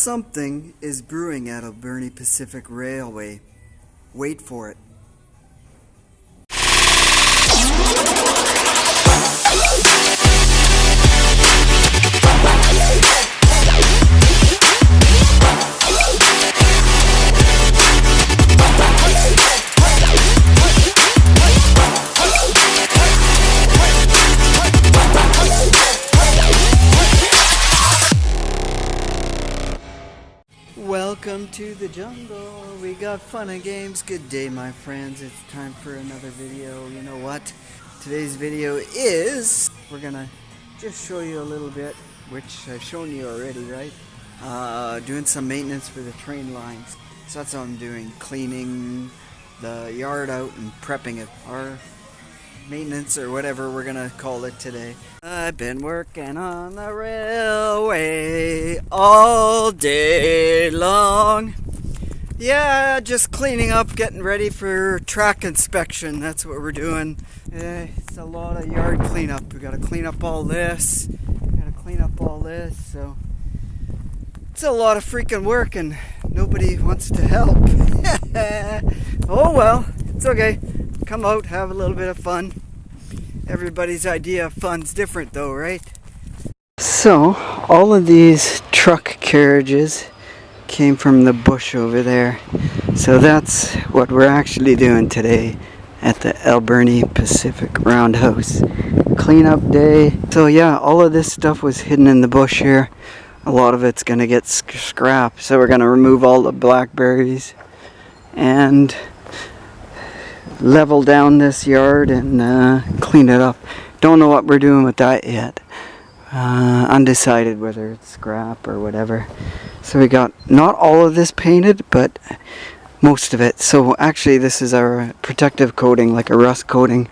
Something is brewing at Alberni Pacific Railway. Wait for it. Welcome to the jungle. We got fun and games. Good day, my friends. It's time for another video. You know what? Today's video is, we're gonna just show you a little bit, which I've shown you already, right? Doing some maintenance for the train lines. So that's what I'm doing, cleaning the yard out and prepping it. Our maintenance, or whatever we're gonna call it today. I've been working on the railway all day long. Yeah, just cleaning up, getting ready for track inspection. That's what we're doing. It's a lot of yard cleanup. We gotta clean up all this. So it's a lot of freaking work and nobody wants to help. Oh well, it's okay. Come out, have a little bit of fun. Everybody's idea of fun's different though, right? So, all of these truck carriages came from the bush over there. So that's what we're actually doing today at the Alberni Pacific Roundhouse. Cleanup day. So yeah, all of this stuff was hidden in the bush here. A lot of it's gonna get scrapped. So we're gonna remove all the blackberries and level down this yard and clean it up. Don't know what we're doing with that yet. Undecided whether it's scrap or whatever. So we got not all of this painted, but most of it. So actually this is our protective coating, like a rust coating.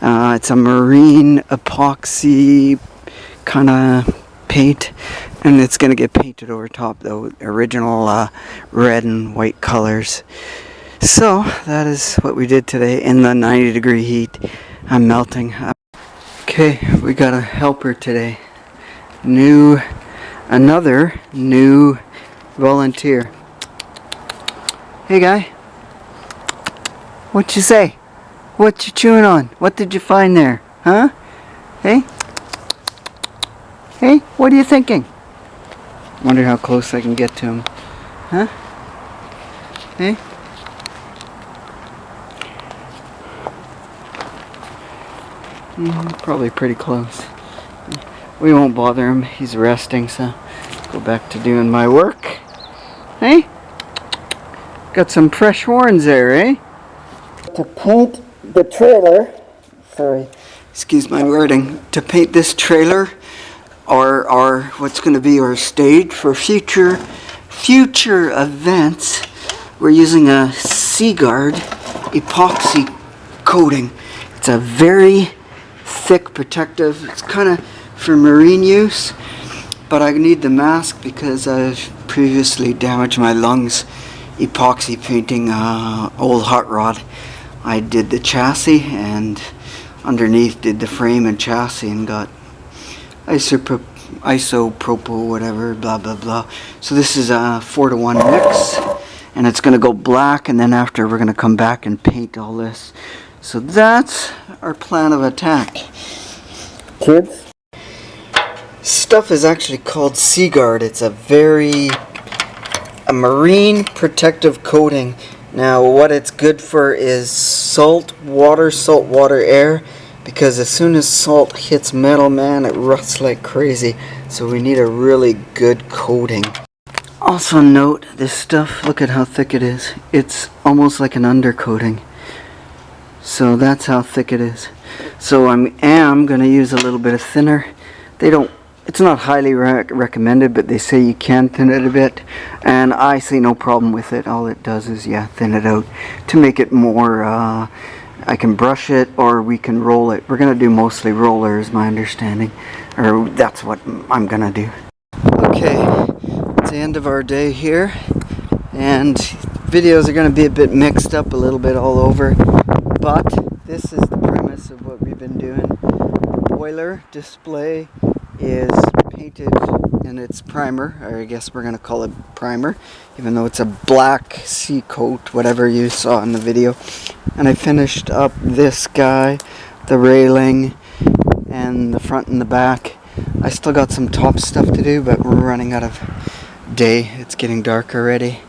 It's a marine epoxy kind of paint, and it's going to get painted over top though, original red and white colors. So that is what we did today in the 90-degree heat. I'm melting. Okay, we got a helper today. Another new volunteer. Hey guy, what you say? What you chewing on? What did you find there? Huh? Hey? Hey, what are you thinking? Wonder how close I can get to him. Huh? Hey? Probably pretty close. We won't bother him. He's resting, so go back to doing my work. Hey? Got some fresh horns there, eh? To paint the trailer, sorry, excuse my wording, to paint this trailer, or what's going to be our stage for future events, we're using a Seaguard epoxy coating. It's a very thick protective. It's kind of for marine use, but I need the mask because I've previously damaged my lungs epoxy painting old hot rod. I did the chassis and underneath did the frame and chassis and got isopropyl whatever, blah blah blah. So this is a 4-to-1 mix, and it's gonna go black, and then after we're gonna come back and paint all this. So that's our plan of attack, kids. Stuff is actually called Seaguard. It's a marine protective coating. Now what it's good for is salt water, air, because as soon as salt hits metal, man, it rusts like crazy. So we need a really good coating. Also note this stuff, look at how thick it is. It's almost like an undercoating. So that's how thick it is. So I am going to use a little bit of thinner. It's not highly recommended, but they say you can thin it a bit, and I see no problem with it. All it does is, yeah, thin it out to make it more, I can brush it or we can roll it. We're going to do mostly roller is my understanding, or that's what I'm going to do. Okay, it's the end of our day here, and videos are going to be a bit mixed up, a little bit all over, but this is the premise of what we've been doing. Boiler, display, is painted in its primer, or I guess we're going to call it primer, even though it's a black sea coat, whatever you saw in the video. And I finished up this guy, the railing, and the front and the back. I still got some top stuff to do, but we're running out of day. It's getting dark already,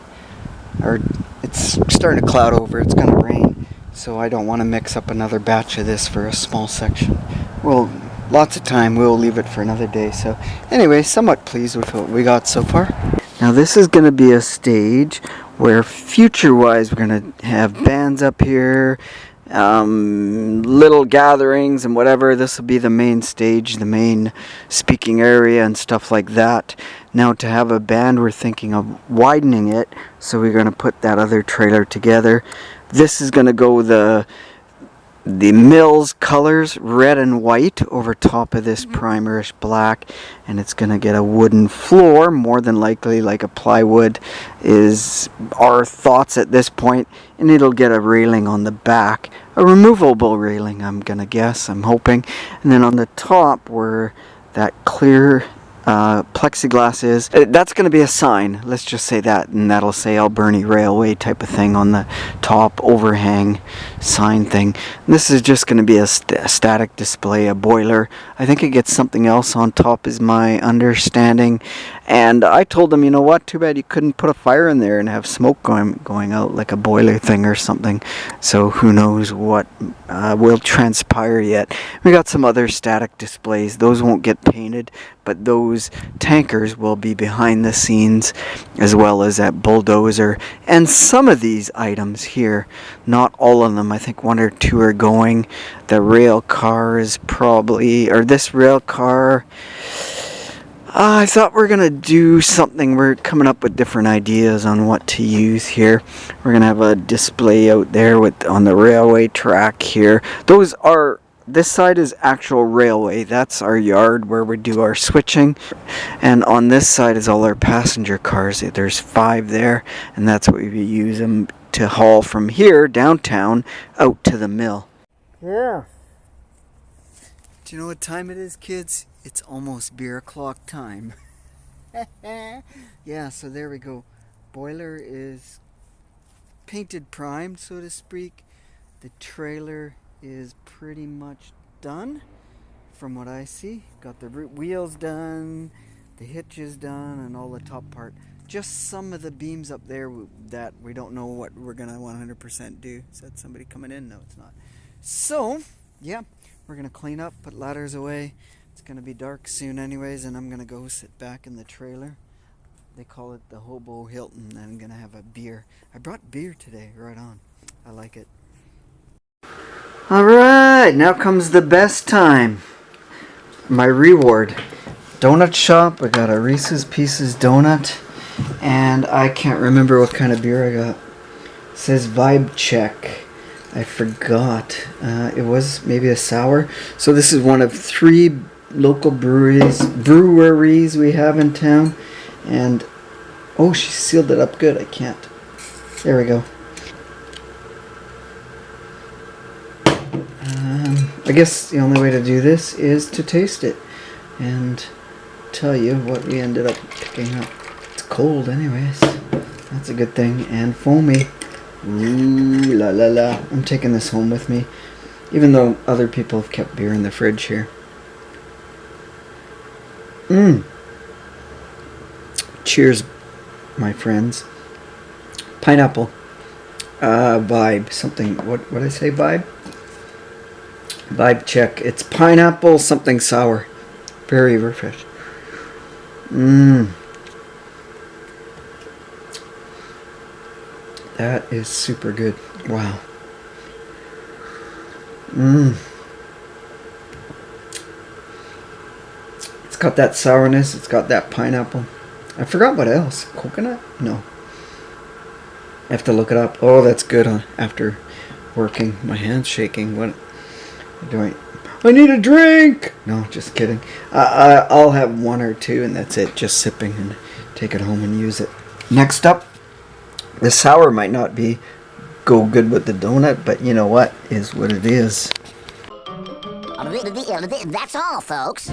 or it's starting to cloud over. It's going to rain, so I don't want to mix up another batch of this for a small section. Well, lots of time. We'll leave it for another day. So anyway, somewhat pleased with what we got so far. Now this is going to be a stage where future-wise we're going to have bands up here, little gatherings and whatever. This will be the main stage, the main speaking area and stuff like that. Now to have a band, we're thinking of widening it, so we're going to put that other trailer together. This is going to go the mill's colors, red and white, over top of this primerish black, and it's going to get a wooden floor, more than likely like a plywood is our thoughts at this point, and it'll get a railing on the back, a removable railing, I'm going to guess, I'm hoping. And then on the top where that clear plexiglass is, that's going to be a sign, let's just say that, and that'll say Alberni Railway type of thing on the top overhang sign thing. And this is just going to be a static display, a boiler. I think it gets something else on top is my understanding. And I told them, you know what, too bad you couldn't put a fire in there and have smoke going out like a boiler thing or something. So who knows what will transpire yet. We got some other static displays. Those won't get painted, but those tankers will be behind the scenes, as well as that bulldozer. And some of these items here, not all of them, I think one or two are going. The rail car is probably, or this rail car, I thought we're going to do something. We're coming up with different ideas on what to use here. We're going to have a display out there on the railway track here. This side is actual railway. That's our yard where we do our switching. And on this side is all our passenger cars. There's 5 there, and that's what we use them to haul from here, downtown, out to the mill. Yeah. Do you know what time it is, kids? It's almost beer o'clock time. Yeah, so there we go. Boiler is painted primed, so to speak. The trailer is pretty much done from what I see. Got the wheels done, the hitch is done, and all the top part. Just some of the beams up there that we don't know what we're going to 100% do. Is that somebody coming in? No, it's not. So, yeah, we're going to clean up, put ladders away. It's going to be dark soon anyways, and I'm going to go sit back in the trailer. They call it the Hobo Hilton, and I'm going to have a beer. I brought beer today, right on. I like it. Alright, now comes the best time. My reward. Donut shop. I got a Reese's Pieces donut, and I can't remember what kind of beer I got. It says Vibe Check. I forgot. It was maybe a sour. So this is one of 3 local breweries we have in town. And oh, she sealed it up good. I can't. There we go. I guess the only way to do this is to taste it and tell you what we ended up picking up. It's cold anyways. That's a good thing. And foamy. Ooh la la la. I'm taking this home with me, even though other people have kept beer in the fridge here. Cheers, my friends. Pineapple. Vibe. Something. What did I say? Vibe? Vibe check. It's pineapple something sour. Very refreshing. That is super good. Wow. It's got that sourness. It's got that pineapple. I forgot what else. Coconut? No. I have to look it up. Oh, that's good after working. My hand's shaking. What am I doing? I need a drink! No, just kidding. I'll have 1 or 2 and that's it. Just sipping and take it home and use it. Next up, the sour might not go good with the donut, but you know what? Is what it is. That's all, folks.